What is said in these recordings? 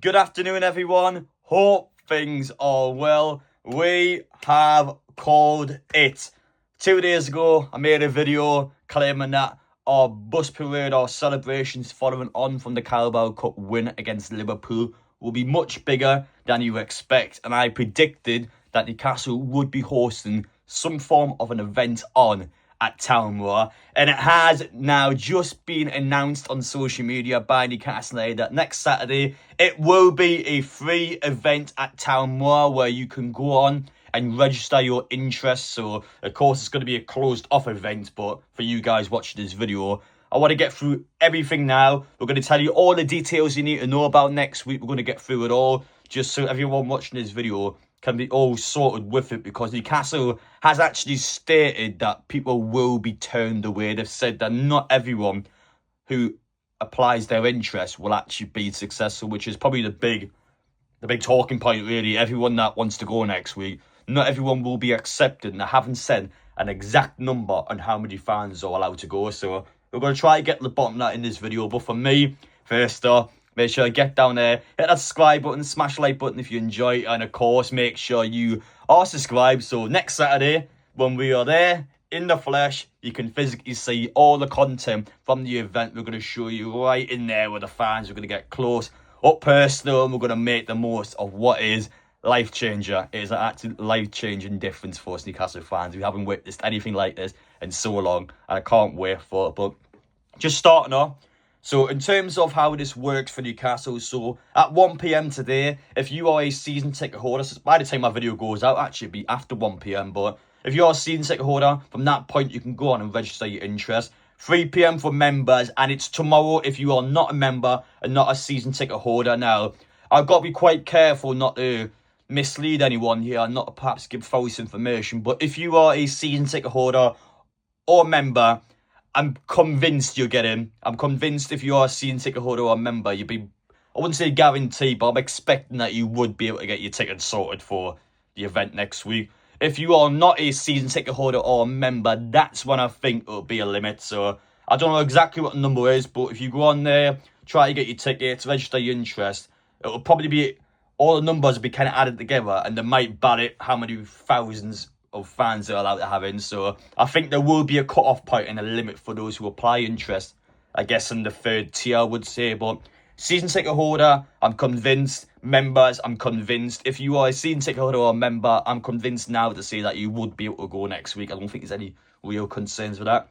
Good afternoon, everyone. Hope things are well. We have called it. 2 days ago, I made a video claiming that our bus parade, our celebrations following on from the Carabao Cup win against Liverpool will be much bigger than you expect. And I predicted that Newcastle would be hosting some form of an event on at Town Moor, and it has now just been announced on social media by Newcastle United that next Saturday it will be a free event at Town Moor where you can go on and register your interest. So of course it's going to be a closed off event, but for you guys watching this video, I want to get through everything now. We're going to tell you all the details you need to know about next week. We're going to get through it all just so everyone watching this video can be all sorted with it, because Newcastle has actually stated that people will be turned away. They've said that not everyone who applies their interest will actually be successful, which is probably the big talking point, really. Everyone that wants to go next week, not everyone will be accepted, and they haven't said an exact number on how many fans are allowed to go. So we're going to try to get to the bottom of that in this video. But for me, first off, make sure you get down there, hit that subscribe button, smash the like button if you enjoy it, and of course, make sure you are subscribed. So next Saturday, when we are there in the flesh, you can physically see all the content from the event. We're going to show you right in there with the fans. We're going to get close, up personal, and we're going to make the most of what is life changer. It is an absolute life-changing difference for us Newcastle fans. We haven't witnessed anything like this in so long, and I can't wait for it. But just starting off, so in terms of how this works for Newcastle, so at 1 p.m. today, if you are a season ticket holder, so by the time my video goes out, actually it'll be after 1 p.m, but if you are a season ticket holder, from that point you can go on and register your interest. 3 p.m. for members, and it's tomorrow if you are not a member and not a season ticket holder. Now, I've got to be quite careful not to mislead anyone here, and not to perhaps give false information, but if you are a season ticket holder or member, I'm convinced you'll get in. I'm convinced if you are a season ticket holder or a member, you'd be, I wouldn't say guaranteed, but I'm expecting that you would be able to get your ticket sorted for the event next week. If you are not a season ticket holder or a member, that's when I think it'll be a limit. So I don't know exactly what the number is, but if you go on there, try to get your tickets, register your interest, it'll probably be, all the numbers will be kind of added together, and they might ballot how many thousands of fans are allowed to have in. So I think there will be a cut-off point and a limit for those who apply interest, I guess in the third tier, I would say. But season ticket holder, I'm convinced. Members, I'm convinced. If you are a season ticket holder or a member, I'm convinced now to say that you would be able to go next week. I don't think there's any real concerns with that.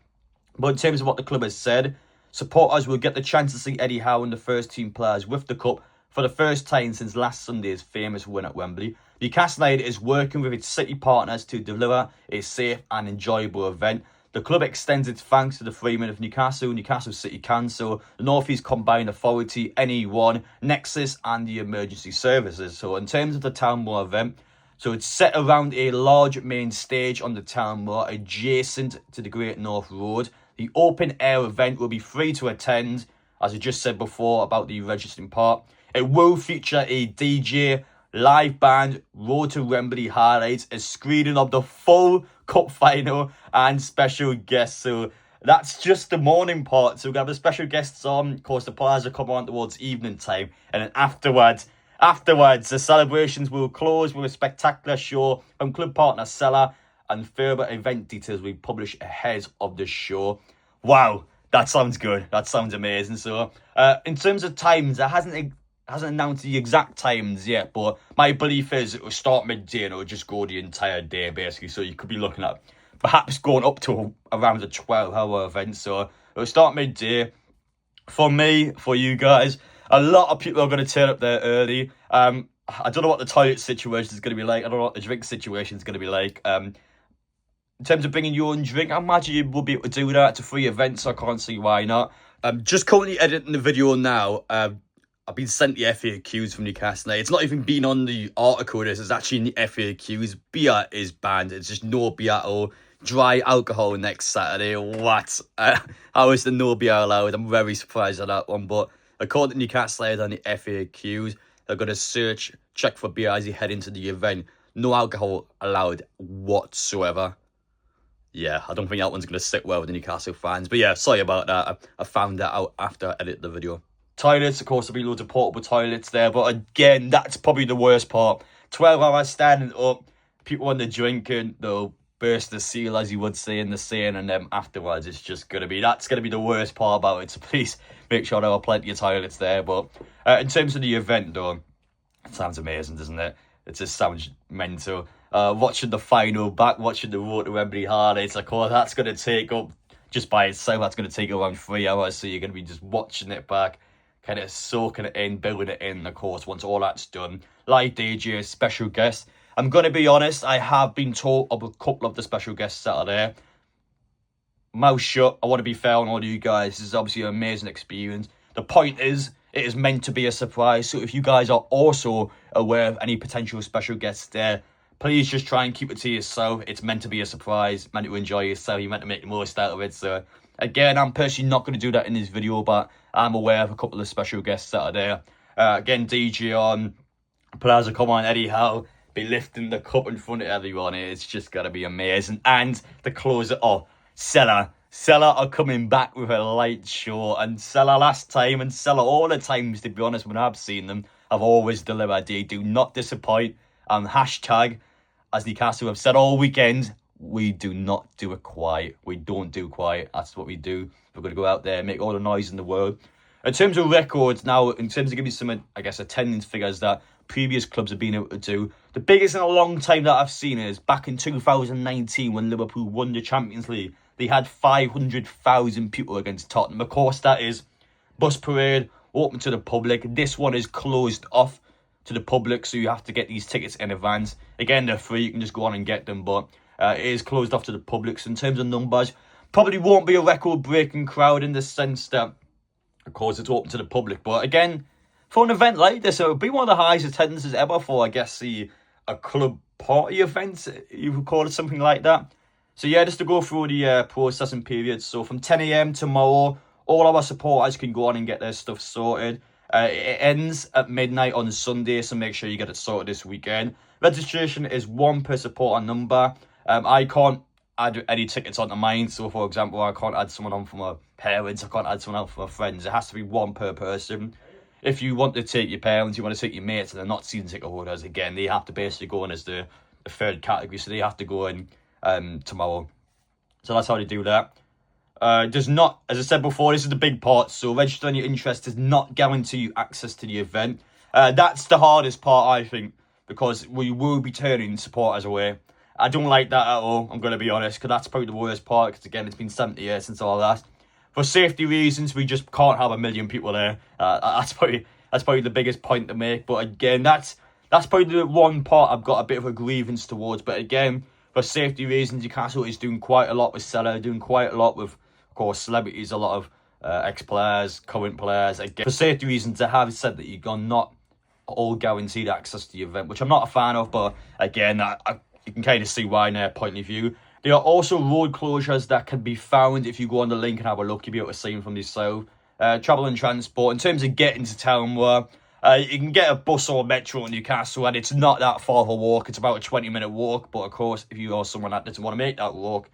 But in terms of what the club has said, supporters will get the chance to see Eddie Howe and the first team players with the cup for the first time since last Sunday's famous win at Wembley. Newcastle United is working with its city partners to deliver a safe and enjoyable event. The club extends its thanks to the Freemen of Newcastle, Newcastle City Council, the North East Combined Authority, NE1, Nexus, and the emergency services. So in terms of the Town Moor event, so it's set around a large main stage on the Town Moor adjacent to the Great North Road. The open air event will be free to attend, as I just said before about the registering part. It will feature a DJ, live band, Road to Wembley highlights, a screening of the full cup final, and special guests. So that's just the morning part. So we're going to have the special guests on. Of course, the players will come on towards evening time. And then afterwards, the celebrations will close with a spectacular show from club partner Seller, and further event details will be published ahead of the show. Wow, that sounds good. That sounds amazing. So in terms of times, it hasn't announced the exact times yet, but my belief is it will start midday and it will just go the entire day, basically. So you could be looking at perhaps going up to around a 12-hour event. So it will start midday. For me, for you guys, a lot of people are going to turn up there early. I don't know what the toilet situation is going to be like. I don't know what the drink situation is going to be like. In terms of bringing your own drink, I imagine you will be able to do that. It's a free event, so I can't see why not. I'm just currently editing the video now. I've been sent the FAQs from Newcastle. It's not even been on the article. This is actually in the FAQs. Beer is banned. It's just no beer at all. Dry alcohol next Saturday. What? How is the no beer allowed? I'm very surprised at that one. But according to Newcastle on the FAQs, they're going to check for beer as you head into the event. No alcohol allowed whatsoever. Yeah, I don't think that one's going to sit well with the Newcastle fans. But yeah, sorry about that. I found that out after I edited the video. Toilets, of course, there'll be loads of portable toilets there, but again, that's probably the worst part. 12 hours standing up, people when they're drinking, they'll burst the seal, as you would say in the saying, and then afterwards, it's just that's going to be the worst part about it, so please make sure there are plenty of toilets there. But in terms of the event, though, it sounds amazing, doesn't it? It just sounds mental. Watching the final back, watching the road to Wembley Hardy, it's like, oh, that's going to take up, just by itself, that's going to take around 3 hours, so you're going to be just watching it back, kind of soaking it in, building it in. Of course, once all that's done, live DJ, special guests. I'm going to be honest, I have been told of a couple of the special guests that are there. Mouth shut, I want to be fair on all of you guys. This is obviously an amazing experience. The point is, it is meant to be a surprise. So if you guys are also aware of any potential special guests there, please just try and keep it to yourself. It's meant to be a surprise, meant to enjoy yourself. You're meant to make the most out of it. So again, I'm personally not going to do that in this video, but I'm aware of a couple of special guests that are there. Again, DJ on, Plaza come on, Eddie Howe, be lifting the cup in front of everyone. It's just got to be amazing. And the closer, Sella are coming back with a light show. And Sella last time, and Sella all the times, to be honest, when I've seen them, I've always delivered. They do not disappoint. And hashtag, as Newcastle have said all weekend, we do not do it quiet. We don't do quiet. That's what we do. We're going to go out there and make all the noise in the world. In terms of records, now, in terms of giving you some, I guess, attendance figures that previous clubs have been able to do, the biggest in a long time that I've seen is back in 2019 when Liverpool won the Champions League. They had 500,000 people against Tottenham. Of course, that is bus parade, open to the public. This one is closed off to the public, so you have to get these tickets in advance. Again, they're free. You can just go on and get them, but it is closed off to the public. So in terms of numbers, probably won't be a record-breaking crowd in the sense that, of course, it's open to the public. But again, for an event like this, it would be one of the highest attendances ever for, I guess, a club party event, you would call it something like that. So yeah, just to go through the processing period. So from 10 a.m. tomorrow, all our supporters can go on and get their stuff sorted. It ends at midnight on Sunday, so make sure you get it sorted this weekend. Registration is 1 per supporter number. I can't add any tickets onto mine. So, for example, I can't add someone on from my parents. I can't add someone on from my friends. It has to be 1 per person. If you want to take your parents, you want to take your mates, and they're not season ticket holders, again, they have to basically go in as the third category. So they have to go in tomorrow. So that's how they do that. Does not, as I said before, this is the big part. So registering your interest does not guarantee you access to the event. That's the hardest part, I think, because we will be turning supporters away. I don't like that at all, I'm going to be honest, because that's probably the worst part, because again, it's been 70 years since all that. For safety reasons, we just can't have 1 million people there. That's probably the biggest point to make. But again, that's probably the one part I've got a bit of a grievance towards. But again, for safety reasons, Newcastle is doing quite a lot with Salah, doing quite a lot with, of course, celebrities, a lot of ex-players, current players. Again, for safety reasons, they have said that you're not all guaranteed access to the event, which I'm not a fan of. But again, you can kind of see why in their point of view. There are also road closures that can be found. If you go on the link and have a look, you'll be able to see them from yourself. Travel and transport. In terms of getting to town, you can get a bus or metro in Newcastle, and it's not that far of a walk. It's about a 20-minute walk. But of course, if you are someone that doesn't want to make that walk,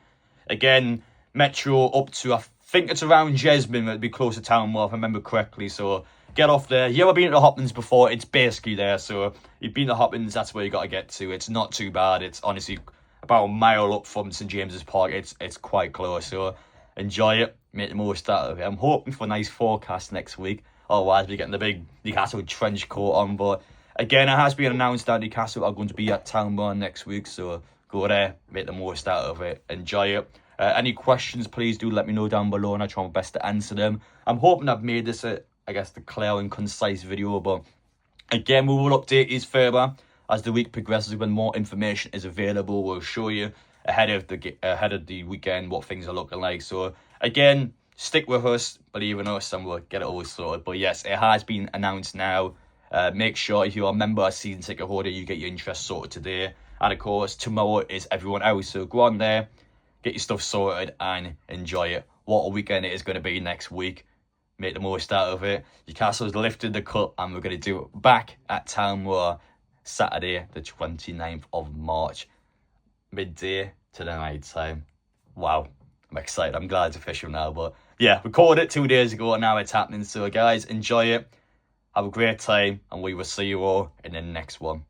again, metro up to, I think it's around Jesmond, it'd be close to town, if I remember correctly. So get off there. You ever been to Hopkins before? It's basically there. So you've been to Hopkins, that's where you got to get to. It's not too bad. It's honestly about a mile up from St James's Park. It's quite close, so enjoy it, make the most out of it. I'm hoping for a nice forecast next week, otherwise we're getting the big Newcastle trench coat on. But again, it has been announced that Newcastle are going to be at Town Moor next week, so go there, make the most out of it, enjoy it. Any questions, please do let me know down below, and I try my best to answer them. I'm hoping I've made this the clear and concise video, but again, we will update you further as the week progresses. When more information is available, we'll show you ahead of the weekend what things are looking like. So again, stick with us, believe in us, and we'll get it all sorted. But yes, it has been announced now. Make sure if you're a member, a season ticket holder, you get your interest sorted today. And of course, tomorrow is everyone else. So go on there, get your stuff sorted, and enjoy it. What a weekend it is going to be next week. Make the most out of it. Newcastle's lifted the cup, and we're going to do it back at Town Moor Saturday, the 29th of March, midday to the night time. Wow, I'm excited. I'm glad it's official now. But yeah, recorded it 2 days ago and now it's happening. So guys, enjoy it. Have a great time and we will see you all in the next one.